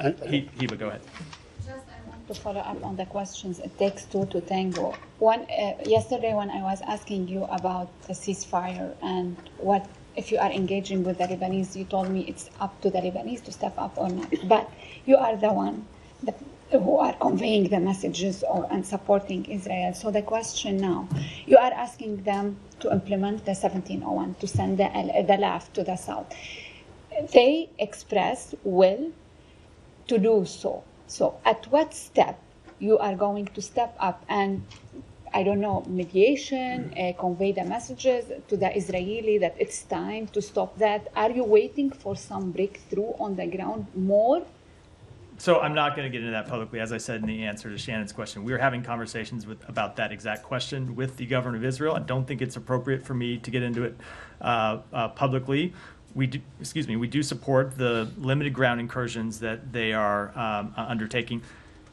Hiba, go ahead. Just I want to follow up on the questions. It takes two to tango. One, yesterday when I was asking you about the ceasefire and what if you are engaging with the Lebanese, you told me it's up to the Lebanese to step up or not. But you are the one who are conveying the messages and supporting Israel. So the question now, you are asking them to implement the 1701, to send the left to the south. They expressed will to do so. So at what step you are going to step up and, I don't know, mediation, convey the messages to the Israeli that it's time to stop that? Are you waiting for some breakthrough on the ground more? So I'm not going to get into that publicly. As I said in the answer to Shannon's question, we were having conversations about that exact question with the government of Israel. I don't think it's appropriate for me to get into it publicly. We do support the limited ground incursions that they are undertaking.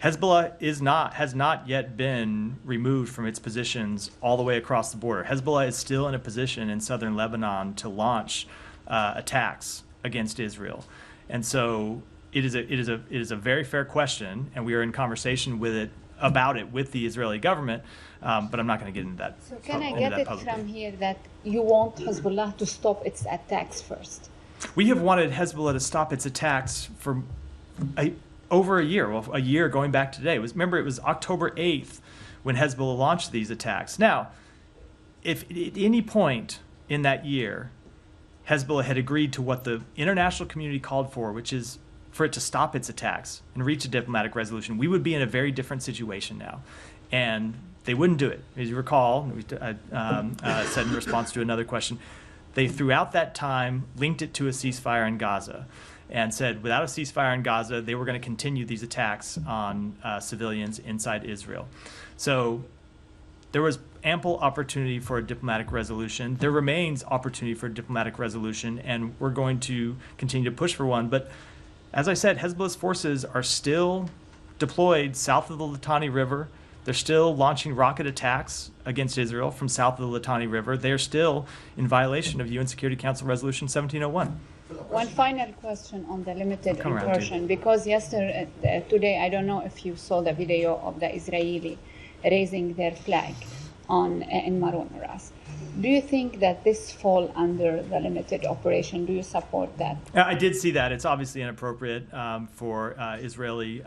Hezbollah has not yet been removed from its positions all the way across the border. Hezbollah is still in a position in southern Lebanon to launch attacks against Israel, and so it is a very fair question, and we are in conversation about it with the Israeli government. But I'm not going to get into that. So can I get it from here that you want Hezbollah to stop its attacks first? We have wanted Hezbollah to stop its attacks for over a year. Well, a year going back to today. Remember, it was October 8th when Hezbollah launched these attacks. Now, if at any point in that year, Hezbollah had agreed to what the international community called for, which is for it to stop its attacks and reach a diplomatic resolution, we would be in a very different situation now. And they wouldn't do it. As you recall, we said in response to another question, they throughout that time linked it to a ceasefire in Gaza and said without a ceasefire in Gaza, they were going to continue these attacks on civilians inside Israel. So there was ample opportunity for a diplomatic resolution. There remains opportunity for a diplomatic resolution, and we're going to continue to push for one. But as I said, Hezbollah's forces are still deployed south of the Litani River. They're still launching rocket attacks against Israel from south of the Litani River. They are still in violation of UN Security Council Resolution 1701. One final question on the limited incursion, because today, I don't know if you saw the video of the Israeli raising their flag in Maroon Ras. Do you think that this fall under the limited operation? Do you support that? I did see that. It's obviously inappropriate for Israeli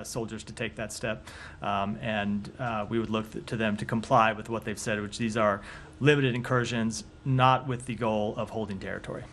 soldiers to take that step, and we would look to them to comply with what they've said, which these are limited incursions, not with the goal of holding territory.